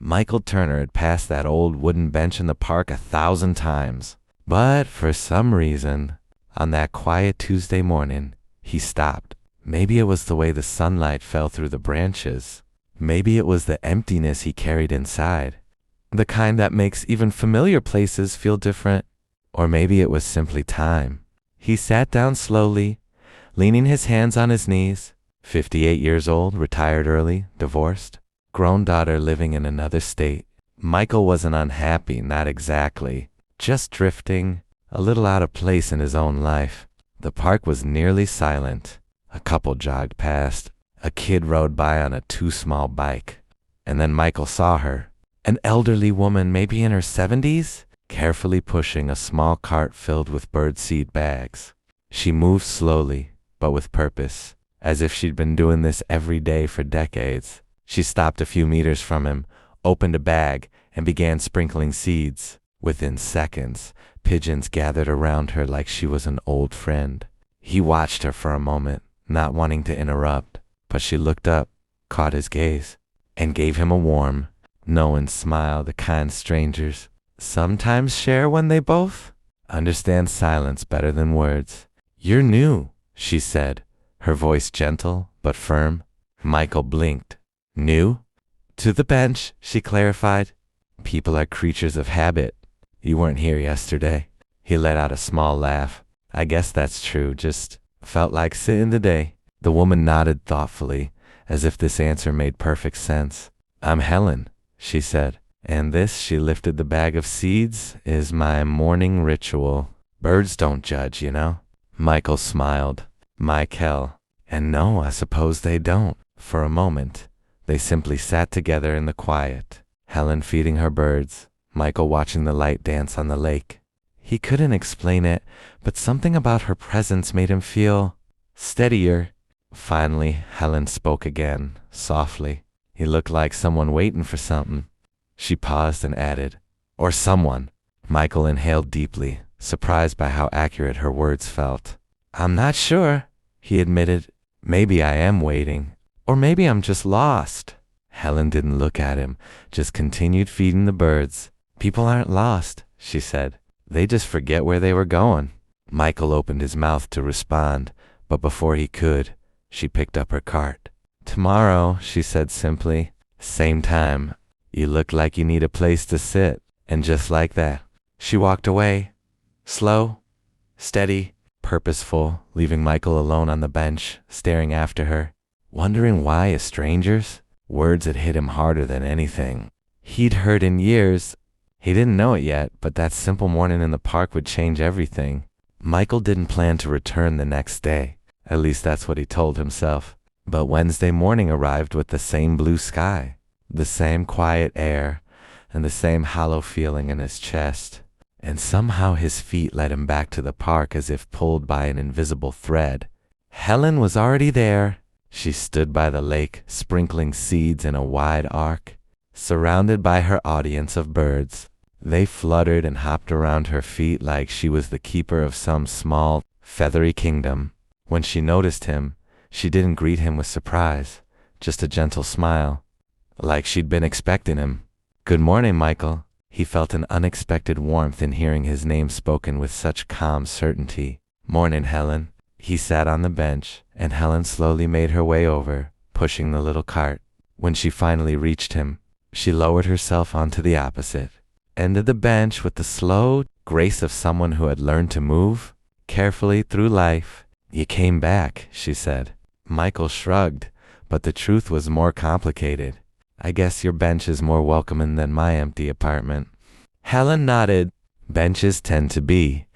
Michael Turner had passed that old wooden bench in the park 1,000 times. But for some reason, on that quiet Tuesday morning, he stopped. Maybe it was the way the sunlight fell through the branches. Maybe it was the emptiness he carried inside, the kind that makes even familiar places feel different. Or maybe it was simply time. He sat down slowly, leaning his hands on his knees. 58 years old, retired early, divorced, grown daughter living in another state. Michael wasn't unhappy, not exactly, just drifting, a little out of place in his own life. The park was nearly silent. A couple jogged past. A kid rode by on a too small bike. And then Michael saw her, an elderly woman, maybe in her 70s, carefully pushing a small cart filled with birdseed bags. She moved slowly, but with purpose, as if she'd been doing this every day for decades. She stopped a few meters from him, opened a bag, and began sprinkling seeds. Within seconds, pigeons gathered around her like she was an old friend. He watched her for a moment, not wanting to interrupt, but she looked up, caught his gaze, and gave him a warm, knowing smile the kind strangers sometimes share when they both understand silence better than words. "You're new," she said, her voice gentle but firm. Michael blinked. "New?" "To the bench," she clarified. "People are creatures of habit. You weren't here yesterday." He let out a small laugh. "I guess that's true, just felt like sitting today." The woman nodded thoughtfully, as if this answer made perfect sense. "I'm Helen," she said, "and this," she lifted the bag of seeds, "is my morning ritual. Birds don't judge, you know." Michael smiled. Michael. And no, I suppose they don't. For a moment, they simply sat together in the quiet, Helen feeding her birds, Michael watching the light dance on the lake. He couldn't explain it, but something about her presence made him feel steadier. Finally, Helen spoke again, softly. He looked like someone waiting for something. She paused and added, "Or someone." Michael inhaled deeply, surprised by how accurate her words felt. "I'm not sure," he admitted. "Maybe I am waiting. Or maybe I'm just lost." Helen didn't look at him, just continued feeding the birds. "People aren't lost," she said. "They just forget where they were going." Michael opened his mouth to respond, but before he could, she picked up her cart. "Tomorrow," she said simply, "same time. You look like you need a place to sit." And just like that, she walked away, slow, steady, purposeful, leaving Michael alone on the bench, staring after her, wondering why a stranger's words had hit him harder than anything he'd heard in years. He didn't know it yet, but that simple morning in the park would change everything. Michael didn't plan to return the next day. At least that's what he told himself. But Wednesday morning arrived with the same blue sky, the same quiet air, and the same hollow feeling in his chest. And somehow his feet led him back to the park as if pulled by an invisible thread. Helen was already there. She stood by the lake, sprinkling seeds in a wide arc, surrounded by her audience of birds. They fluttered and hopped around her feet like she was the keeper of some small, feathery kingdom. When she noticed him, she didn't greet him with surprise, just a gentle smile, like she'd been expecting him. "Good morning, Michael." He felt an unexpected warmth in hearing his name spoken with such calm certainty. "Morning, Helen." He sat on the bench, and Helen slowly made her way over, pushing the little cart. When she finally reached him, she lowered herself onto the opposite end of the bench with the slow grace of someone who had learned to move carefully through life. "You came back," she said. Michael shrugged, but the truth was more complicated. "I guess your bench is more welcoming than my empty apartment." Helen nodded. "Benches tend to be.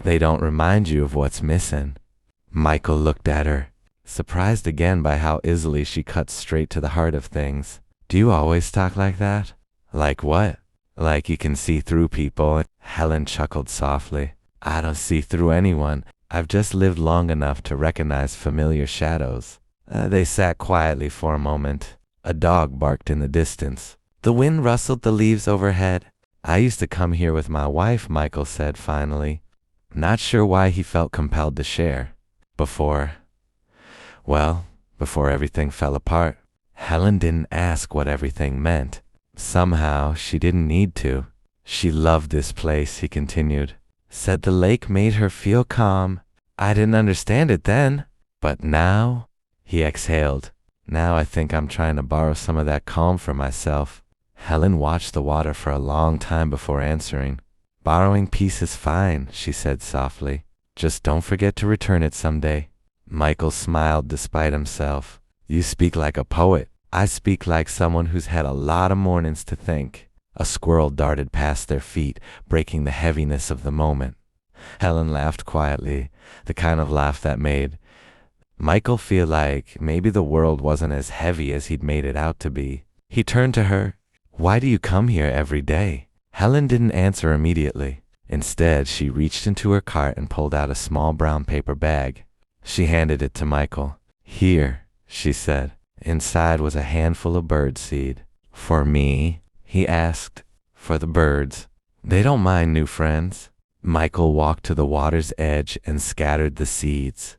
They don't remind you of what's missing." Michael looked at her, surprised again by how easily she cut straight to the heart of things. "Do you always talk like that?" "Like what?" "Like you can see through people." Helen chuckled softly. "I don't see through anyone. I've just lived long enough to recognize familiar shadows." They sat quietly for a moment. A dog barked in the distance. The wind rustled the leaves overhead. "I used to come here with my wife," Michael said finally, not sure why he felt compelled to share. Before everything fell apart." Helen didn't ask what everything meant. Somehow, she didn't need to. She loved this place, he continued. Said the lake made her feel calm. I didn't understand it then. But now, he exhaled. Now I think I'm trying to borrow some of that calm for myself. Helen watched the water for a long time before answering. Borrowing peace is fine, she said softly. Just don't forget to return it someday. Michael smiled despite himself. You speak like a poet. I speak like someone who's had a lot of mornings to think. A squirrel darted past their feet, breaking the heaviness of the moment. Helen laughed quietly, the kind of laugh that made Michael feel like maybe the world wasn't as heavy as he'd made it out to be. He turned to her. Why do you come here every day? Helen didn't answer immediately. Instead, she reached into her cart and pulled out a small brown paper bag. She handed it to Michael. Here, she said. Inside was a handful of bird seed. For me? He asked. For the birds. They don't mind new friends. Michael walked to the water's edge and scattered the seeds.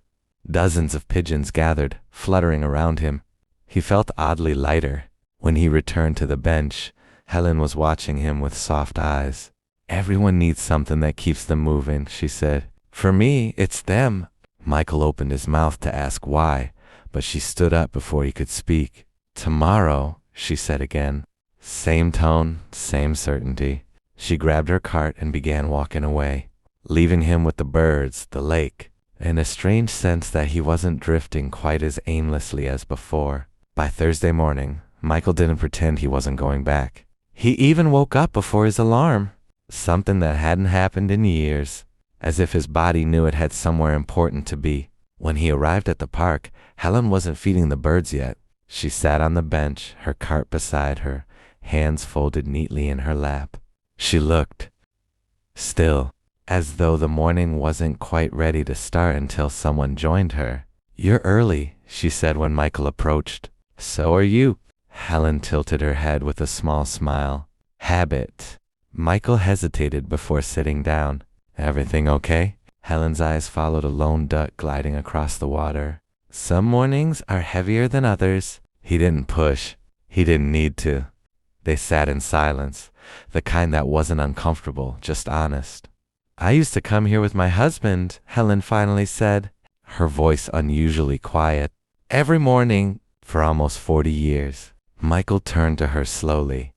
Dozens of pigeons gathered, fluttering around him. He felt oddly lighter. When he returned to the bench, Helen was watching him with soft eyes. Everyone needs something that keeps them moving, she said. For me, it's them. Michael opened his mouth to ask why, but she stood up before he could speak. Tomorrow, she said again. Same tone, same certainty. She grabbed her cart and began walking away, leaving him with the birds, the lake, and a strange sense that he wasn't drifting quite as aimlessly as before. By Thursday morning, Michael didn't pretend he wasn't going back. He even woke up before his alarm, something that hadn't happened in years, as if his body knew it had somewhere important to be. When he arrived at the park, Helen wasn't feeding the birds yet. She sat on the bench, her cart beside her, hands folded neatly in her lap. She looked still, as though the morning wasn't quite ready to start until someone joined her. You're early, she said when Michael approached. So are you. Helen tilted her head with a small smile. Habit. Michael hesitated before sitting down. Everything okay? Helen's eyes followed a lone duck gliding across the water. Some mornings are heavier than others. He didn't push. He didn't need to. They sat in silence, the kind that wasn't uncomfortable, just honest. I used to come here with my husband, Helen finally said, her voice unusually quiet. Every morning, for almost 40 years. Michael turned to her slowly.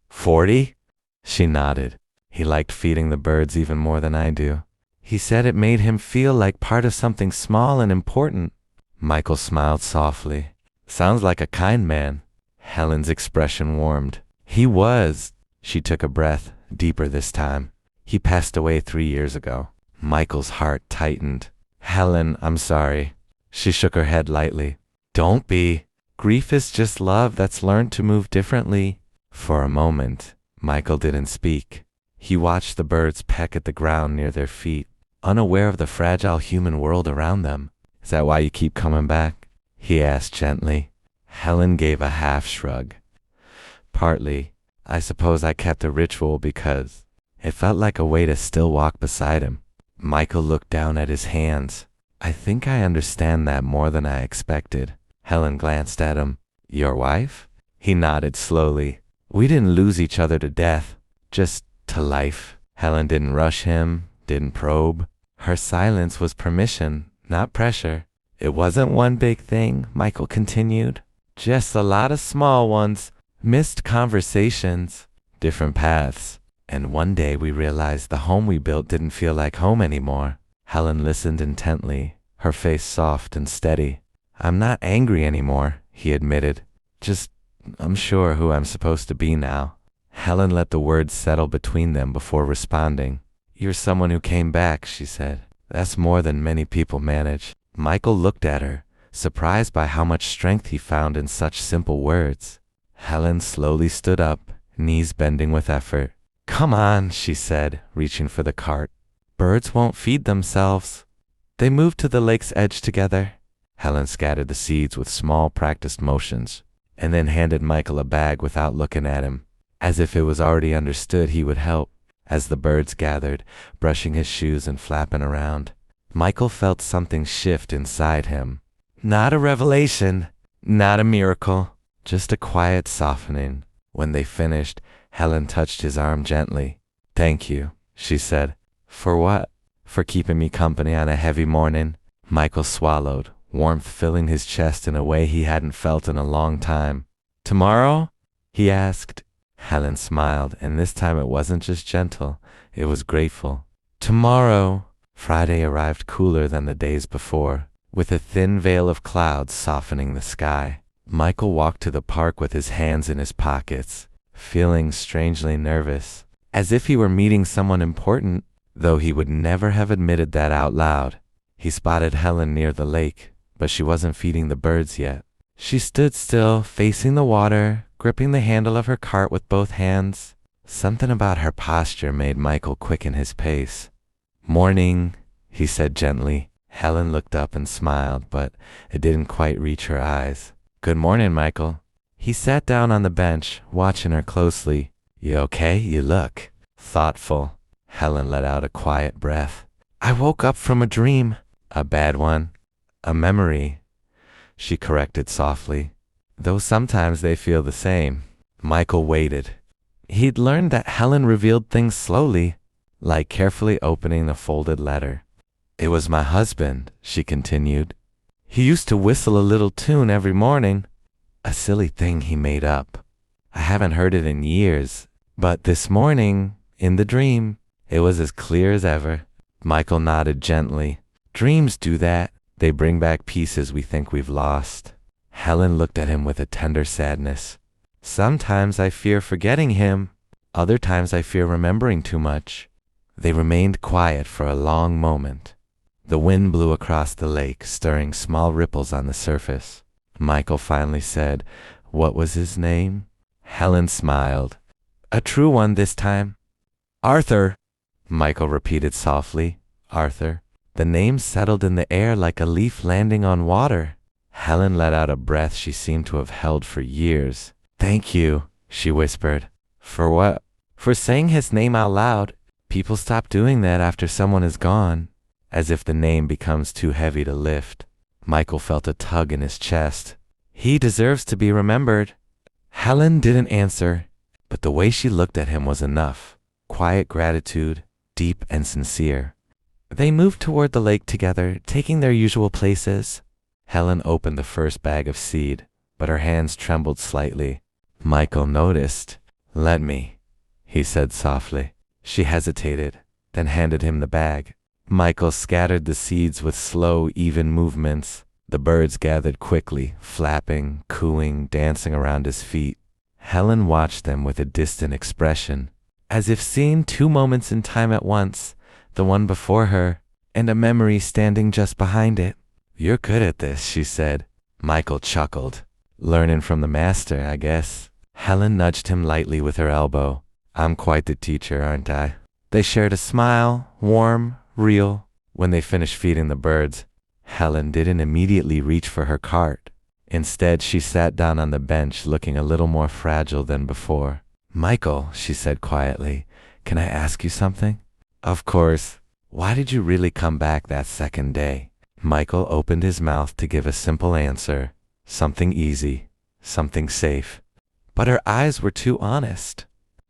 40? She nodded. He liked feeding the birds even more than I do. He said it made him feel like part of something small and important. Michael smiled softly. Sounds like a kind man. Helen's expression warmed. He was. She took a breath, deeper this time. He passed away 3 years ago. Michael's heart tightened. Helen, I'm sorry. She shook her head lightly. Don't be. Grief is just love that's learned to move differently. For a moment, Michael didn't speak. He watched the birds peck at the ground near their feet, unaware of the fragile human world around them. Is that why you keep coming back? He asked gently. Helen gave a half shrug. Partly. I suppose I kept a ritual because it felt like a way to still walk beside him. Michael looked down at his hands. I think I understand that more than I expected. Helen glanced at him. Your wife? He nodded slowly. We didn't lose each other to death, just to life. Helen didn't rush him, didn't probe. Her silence was permission, not pressure. It wasn't one big thing, Michael continued. Just a lot of small ones. Missed conversations, different paths. And one day we realized the home we built didn't feel like home anymore. Helen listened intently, her face soft and steady. I'm not angry anymore, he admitted. Just unsure who I'm supposed to be now. Helen let the words settle between them before responding. You're someone who came back, she said. That's more than many people manage. Michael looked at her, surprised by how much strength he found in such simple words. Helen slowly stood up, knees bending with effort. Come on, she said, reaching for the cart. Birds won't feed themselves. They moved to the lake's edge together. Helen scattered the seeds with small practiced motions, and then handed Michael a bag without looking at him, as if it was already understood he would help. As the birds gathered, brushing his shoes and flapping around, Michael felt something shift inside him. Not a revelation, not a miracle, just a quiet softening. When they finished, Helen touched his arm gently. "Thank you," she said. "For what?" "For keeping me company on a heavy morning." Michael swallowed, warmth filling his chest in a way he hadn't felt in a long time. "Tomorrow?" he asked. Helen smiled, and this time it wasn't just gentle, it was grateful. "Tomorrow." Friday arrived cooler than the days before, with a thin veil of clouds softening the sky. Michael walked to the park with his hands in his pockets, feeling strangely nervous, as if he were meeting someone important, though he would never have admitted that out loud. He spotted Helen near the lake, but she wasn't feeding the birds yet. She stood still, facing the water, gripping the handle of her cart with both hands. Something about her posture made Michael quicken his pace. "Morning," he said gently. Helen looked up and smiled, but it didn't quite reach her eyes. "Good morning, Michael." He sat down on the bench, watching her closely. "You okay? You look thoughtful." Helen let out a quiet breath. "I woke up from a dream." "A bad one?" "A memory," she corrected softly, "though sometimes they feel the same." Michael waited. He'd learned that Helen revealed things slowly, like carefully opening a folded letter. "It was my husband," she continued. "He used to whistle a little tune every morning, a silly thing he made up. I haven't heard it in years, but this morning, in the dream, it was as clear as ever." Michael nodded gently. "Dreams do that. They bring back pieces we think we've lost." Helen looked at him with a tender sadness. "Sometimes I fear forgetting him. Other times I fear remembering too much." They remained quiet for a long moment. The wind blew across the lake, stirring small ripples on the surface. Michael finally said, "What was his name?" Helen smiled. "A true one this time." "Arthur," Michael repeated softly. "Arthur." The name settled in the air like a leaf landing on water. Helen let out a breath she seemed to have held for years. "Thank you," she whispered. "For what?" "For saying his name out loud. People stop doing that after someone is gone, as if the name becomes too heavy to lift." Michael felt a tug in his chest. "He deserves to be remembered." Helen didn't answer, but the way she looked at him was enough. Quiet gratitude, deep and sincere. They moved toward the lake together, taking their usual places. Helen opened the first bag of seed, but her hands trembled slightly. Michael noticed. "Let me," he said softly. She hesitated, then handed him the bag. Michael scattered the seeds with slow, even movements. The birds gathered quickly, flapping, cooing, dancing around his feet. Helen watched them with a distant expression, as if seeing two moments in time at once, the one before her, and a memory standing just behind it. "You're good at this," she said. Michael chuckled. "Learning from the master, I guess." Helen nudged him lightly with her elbow. "I'm quite the teacher, aren't I?" They shared a smile, warm, real. When they finished feeding the birds, Helen didn't immediately reach for her cart. Instead, she sat down on the bench looking a little more fragile than before. "Michael," she said quietly, "can I ask you something?" "Of course." "Why did you really come back that second day?" Michael opened his mouth to give a simple answer. Something easy, something safe. But her eyes were too honest,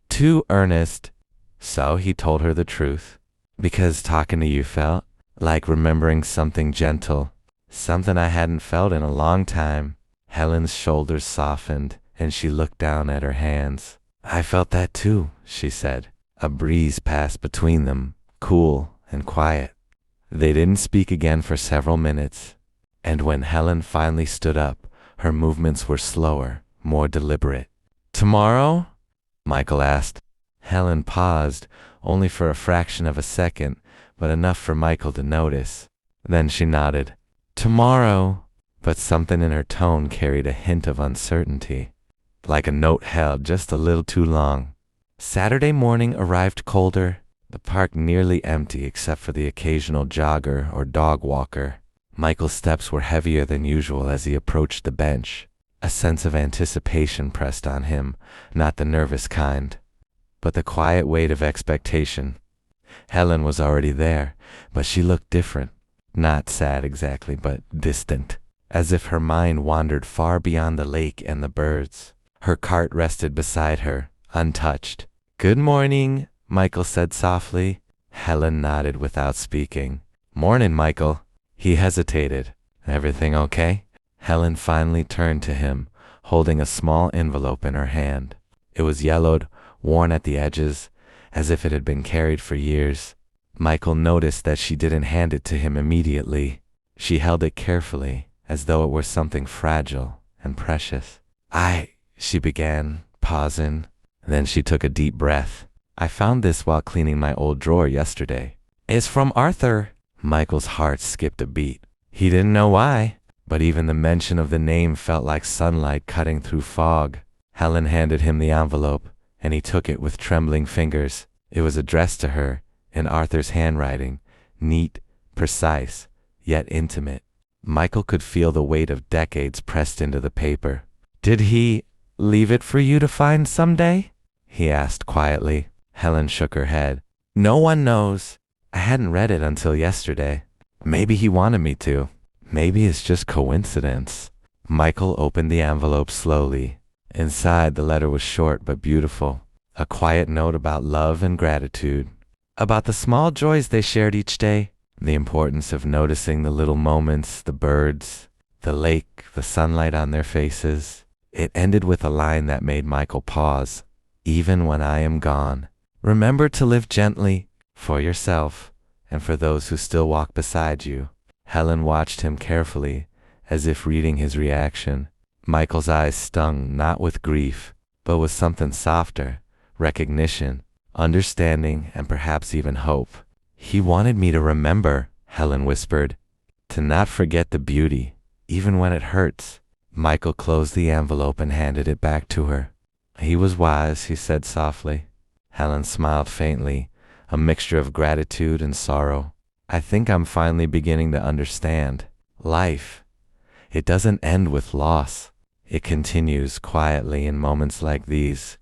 too earnest. So he told her the truth. "Because talking to you felt like remembering something gentle, something I hadn't felt in a long time." Helen's shoulders softened, and she looked down at her hands. "I felt that too," she said. A breeze passed between them, cool and quiet. They didn't speak again for several minutes, and when Helen finally stood up, her movements were slower, more deliberate. "Tomorrow?" Michael asked. Helen paused, only for a fraction of a second, but enough for Michael to notice. Then she nodded. "Tomorrow," but something in her tone carried a hint of uncertainty, like a note held just a little too long. Saturday morning arrived colder, the park nearly empty except for the occasional jogger or dog walker. Michael's steps were heavier than usual as he approached the bench. A sense of anticipation pressed on him, not the nervous kind, but the quiet weight of expectation. Helen was already there, but she looked different. Not sad exactly, but distant, as if her mind wandered far beyond the lake and the birds. Her cart rested beside her, untouched. "Good morning," Michael said softly. Helen nodded without speaking. "Morning, Michael." He hesitated. "Everything okay?" Helen finally turned to him, holding a small envelope in her hand. It was yellowed, worn at the edges, as if it had been carried for years. Michael noticed that she didn't hand it to him immediately. She held it carefully, as though it were something fragile and precious. She began, pausing. Then she took a deep breath. "I found this while cleaning my old drawer yesterday." "It's from Arthur." Michael's heart skipped a beat. He didn't know why, but even the mention of the name felt like sunlight cutting through fog. Helen handed him the envelope, and he took it with trembling fingers. It was addressed to her, in Arthur's handwriting, neat, precise, yet intimate. Michael could feel the weight of decades pressed into the paper. "Did he leave it for you to find someday?" he asked quietly. Helen shook her head. "No one knows. I hadn't read it until yesterday. Maybe he wanted me to. Maybe it's just coincidence." Michael opened the envelope slowly. Inside, the letter was short but beautiful. A quiet note about love and gratitude. About the small joys they shared each day. The importance of noticing the little moments, the birds, the lake, the sunlight on their faces. It ended with a line that made Michael pause. "Even when I am gone, remember to live gently, for yourself, and for those who still walk beside you." Helen watched him carefully, as if reading his reaction. Michael's eyes stung not with grief, but with something softer, recognition, understanding, and perhaps even hope. "He wanted me to remember," Helen whispered, "to not forget the beauty, even when it hurts." Michael closed the envelope and handed it back to her. "He was wise," he said softly. Helen smiled faintly, a mixture of gratitude and sorrow. "I think I'm finally beginning to understand. Life, it doesn't end with loss. It continues quietly in moments like these."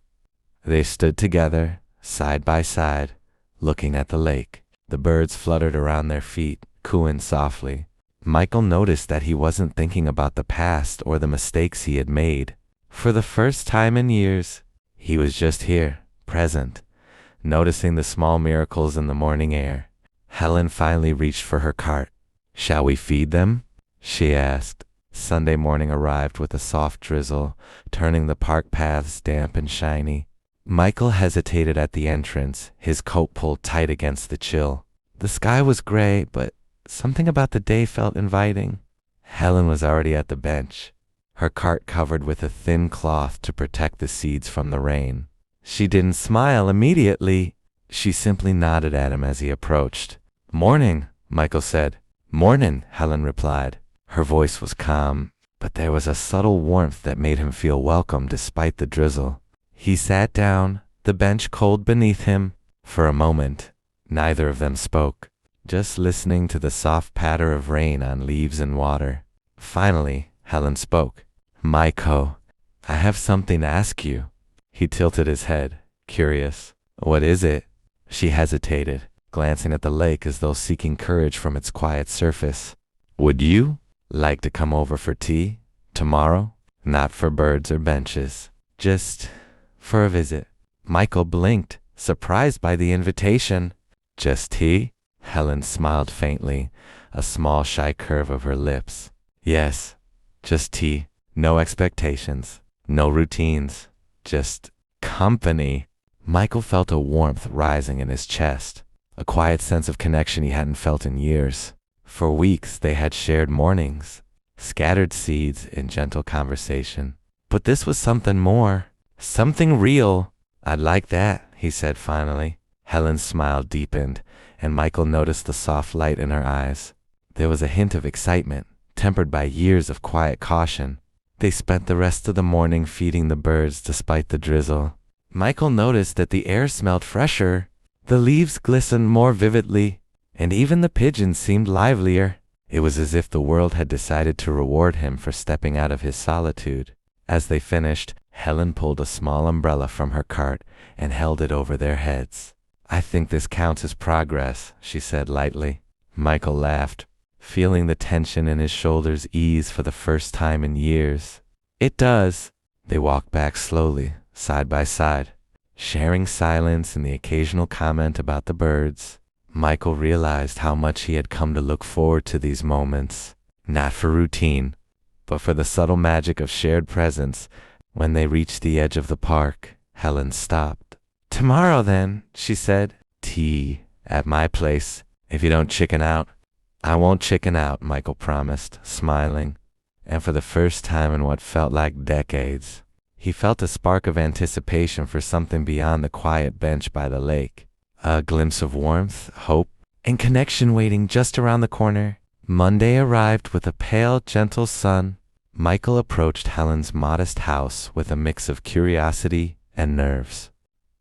They stood together, side by side, looking at the lake. The birds fluttered around their feet, cooing softly. Michael noticed that he wasn't thinking about the past or the mistakes he had made. For the first time in years, he was just here, present, noticing the small miracles in the morning air. Helen finally reached for her cart. "Shall we feed them?" she asked. Sunday morning arrived with a soft drizzle, turning the park paths damp and shiny. Michael hesitated at the entrance, his coat pulled tight against the chill. The sky was gray, but something about the day felt inviting. Helen was already at the bench, her cart covered with a thin cloth to protect the seeds from the rain. She didn't smile immediately. She simply nodded at him as he approached. "Morning," Michael said. "Morning," Helen replied. Her voice was calm, but there was a subtle warmth that made him feel welcome despite the drizzle. He sat down, the bench cold beneath him. For a moment, neither of them spoke, just listening to the soft patter of rain on leaves and water. Finally, Helen spoke. "Michael, I have something to ask you." He tilted his head, curious. "What is it?" She hesitated, glancing at the lake as though seeking courage from its quiet surface. "Would you like to come over for tea tomorrow? Not for birds or benches, just for a visit." Michael blinked, surprised by the invitation. "Just tea?" Helen smiled faintly, a small shy curve of her lips. "Yes, just tea. No expectations, no routines, just company." Michael felt a warmth rising in his chest, a quiet sense of connection he hadn't felt in years. For weeks they had shared mornings, scattered seeds in gentle conversation. But this was something more, something real. "I'd like that," he said finally. Helen's smile deepened, and Michael noticed the soft light in her eyes. There was a hint of excitement, tempered by years of quiet caution. They spent the rest of the morning feeding the birds despite the drizzle. Michael noticed that the air smelled fresher, the leaves glistened more vividly, and even the pigeons seemed livelier. It was as if the world had decided to reward him for stepping out of his solitude. As they finished, Helen pulled a small umbrella from her cart and held it over their heads. "I think this counts as progress," she said lightly. Michael laughed, feeling the tension in his shoulders ease for the first time in years. "It does. They walked back slowly, side by side, sharing silence and the occasional comment about the birds. Michael realized how much he had come to look forward to these moments, not for routine, but for the subtle magic of shared presence. When they reached the edge of the park, Helen stopped. "Tomorrow then," she said. "Tea at my place, if you don't chicken out." "I won't chicken out," Michael promised, smiling. And for the first time in what felt like decades, he felt a spark of anticipation for something beyond the quiet bench by the lake. A glimpse of warmth, hope, and connection waiting just around the corner. Monday arrived with a pale, gentle sun. Michael approached Helen's modest house with a mix of curiosity and nerves.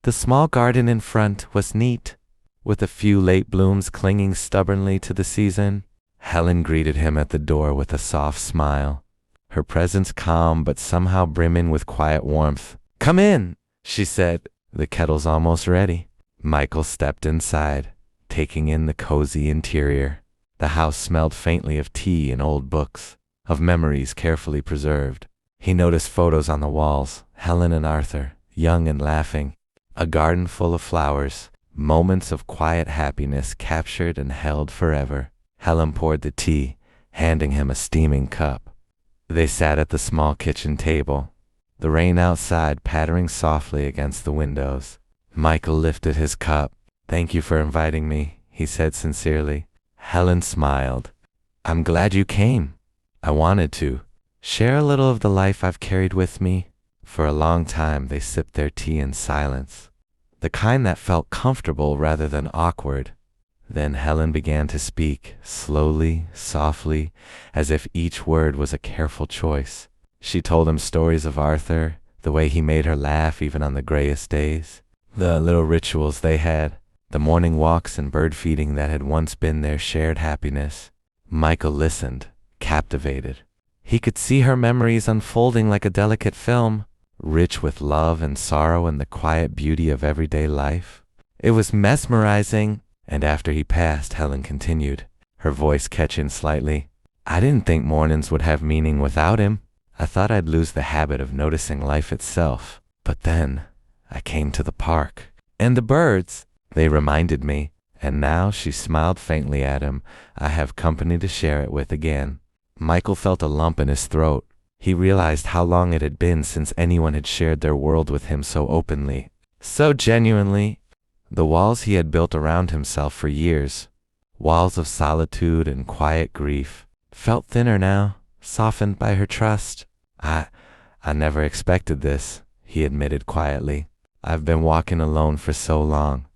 The small garden in front was neat, with a few late blooms clinging stubbornly to the season. Helen greeted him at the door with a soft smile, her presence calm but somehow brimming with quiet warmth. "Come in," she said. "The kettle's almost ready." Michael stepped inside, taking in the cozy interior. The house smelled faintly of tea and old books, of memories carefully preserved. He noticed photos on the walls, Helen and Arthur, young and laughing. A garden full of flowers, moments of quiet happiness captured and held forever. Helen poured the tea, handing him a steaming cup. They sat at the small kitchen table, the rain outside pattering softly against the windows. Michael lifted his cup. "Thank you for inviting me," he said sincerely. Helen smiled. "I'm glad you came. I wanted to share a little of the life I've carried with me." For a long time they sipped their tea in silence, the kind that felt comfortable rather than awkward. Then Helen began to speak, slowly, softly, as if each word was a careful choice. She told him stories of Arthur, the way he made her laugh even on the grayest days, the little rituals they had, the morning walks and bird feeding that had once been their shared happiness. Michael listened, captivated. He could see her memories unfolding like a delicate film, rich with love and sorrow and the quiet beauty of everyday life. It was mesmerizing, and after he passed, Helen continued, her voice catching slightly. "I didn't think mornings would have meaning without him. I thought I'd lose the habit of noticing life itself. But then I came to the park. And the birds, they reminded me." And now she smiled faintly at him. "I have company to share it with again." Michael felt a lump in his throat. He realized how long it had been since anyone had shared their world with him so openly, so genuinely. The walls he had built around himself for years, walls of solitude and quiet grief, felt thinner now, softened by her trust. I never expected this," he admitted quietly. "I've been walking alone for so long.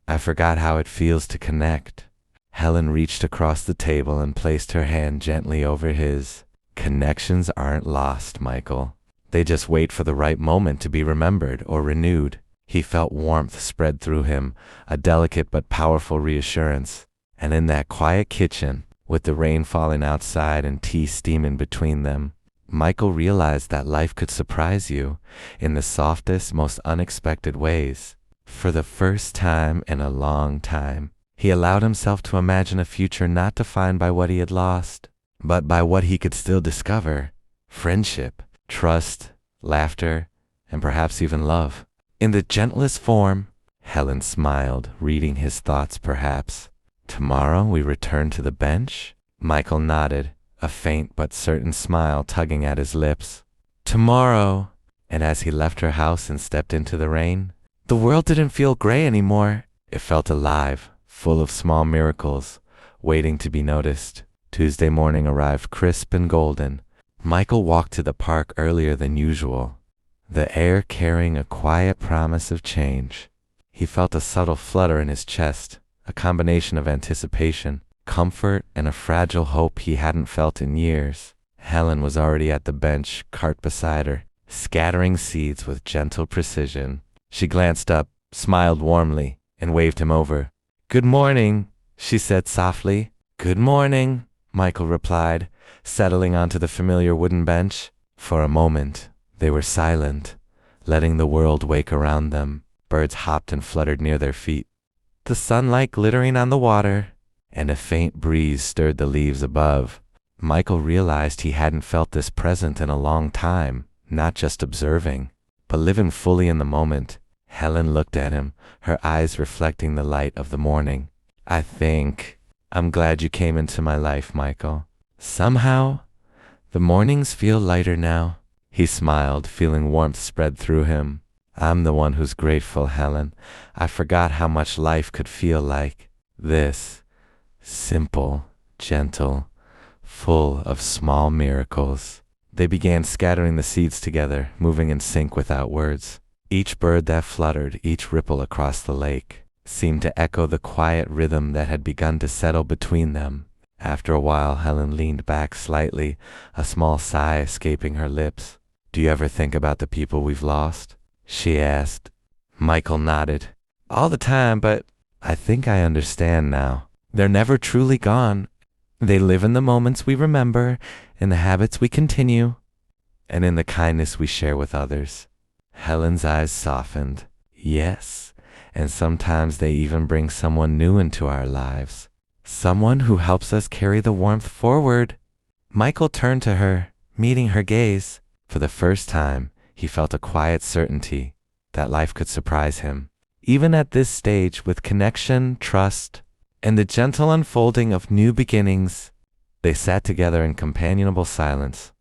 I forgot how it feels to connect." Helen reached across the table and placed her hand gently over his. "Connections aren't lost, Michael. They just wait for the right moment to be remembered or renewed." He felt warmth spread through him, a delicate but powerful reassurance. And in that quiet kitchen, with the rain falling outside and tea steaming between them, Michael realized that life could surprise you in the softest, most unexpected ways. For the first time in a long time, he allowed himself to imagine a future not defined by what he had lost, but by what he could still discover: friendship, trust, laughter, and perhaps even love. In the gentlest form. Helen smiled, reading his thoughts perhaps. "Tomorrow we return to the bench?" Michael nodded, a faint but certain smile tugging at his lips. "Tomorrow." And as he left her house and stepped into the rain, the world didn't feel gray anymore. It felt alive, full of small miracles, waiting to be noticed. Tuesday morning arrived crisp and golden. Michael walked to the park earlier than usual, the air carrying a quiet promise of change. He felt a subtle flutter in his chest, a combination of anticipation, comfort, and a fragile hope he hadn't felt in years. Helen was already at the bench, cart beside her, scattering seeds with gentle precision. She glanced up, smiled warmly, and waved him over. "Good morning," she said softly. "Good morning," Michael replied, settling onto the familiar wooden bench. For a moment, they were silent, letting the world wake around them. Birds hopped and fluttered near their feet, the sunlight glittering on the water, and a faint breeze stirred the leaves above. Michael realized he hadn't felt this present in a long time, not just observing, but living fully in the moment. Helen looked at him, her eyes reflecting the light of the morning. I'm glad you came into my life, Michael. Somehow, the mornings feel lighter now. He smiled, feeling warmth spread through him. I'm the one who's grateful, Helen. I forgot how much life could feel like this. Simple, gentle, full of small miracles. They began scattering the seeds together, moving in sync without words. Each bird that fluttered, each ripple across the lake, seemed to echo the quiet rhythm that had begun to settle between them. After a while, Helen leaned back slightly, a small sigh escaping her lips. Do you ever think about the people we've lost? She asked. Michael nodded. All the time, but I think I understand now. They're never truly gone. They live in the moments we remember, in the habits we continue, and in the kindness we share with others. Helen's eyes softened. Yes, and sometimes they even bring someone new into our lives. Someone who helps us carry the warmth forward. Michael turned to her, meeting her gaze. For the first time, he felt a quiet certainty that life could surprise him. Even at this stage, with connection, trust, and the gentle unfolding of new beginnings, they sat together in companionable silence,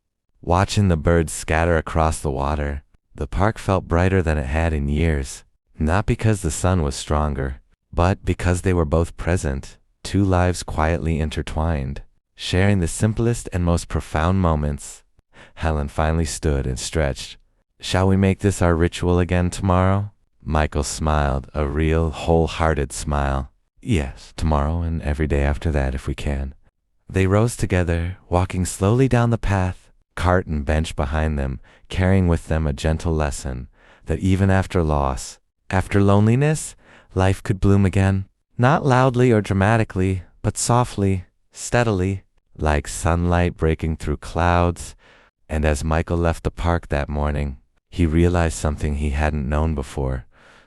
watching the birds scatter across the water. The park felt brighter than it had in years, not because the sun was stronger, but because they were both present, two lives quietly intertwined, sharing the simplest and most profound moments. Helen finally stood and stretched. Shall we make this our ritual again tomorrow? Michael smiled, a real, wholehearted smile. Yes, tomorrow and every day after that if we can. They rose together, walking slowly down the path, cart and bench behind them, carrying with them a gentle lesson that even after loss, after loneliness, life could bloom again. Not loudly or dramatically, but softly, steadily, like sunlight breaking through clouds. And as Michael left the park that morning, he realized something he hadn't known before.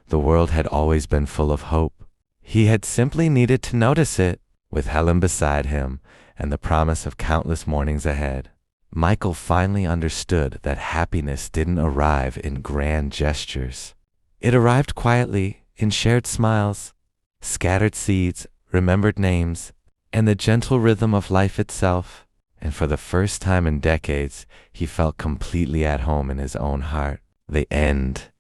The world had always been full of hope. He had simply needed to notice it. With Helen beside him and the promise of countless mornings ahead, Michael finally understood that happiness didn't arrive in grand gestures. It arrived quietly, in shared smiles, scattered seeds, remembered names, and the gentle rhythm of life itself. And for the first time in decades, he felt completely at home in his own heart. The end.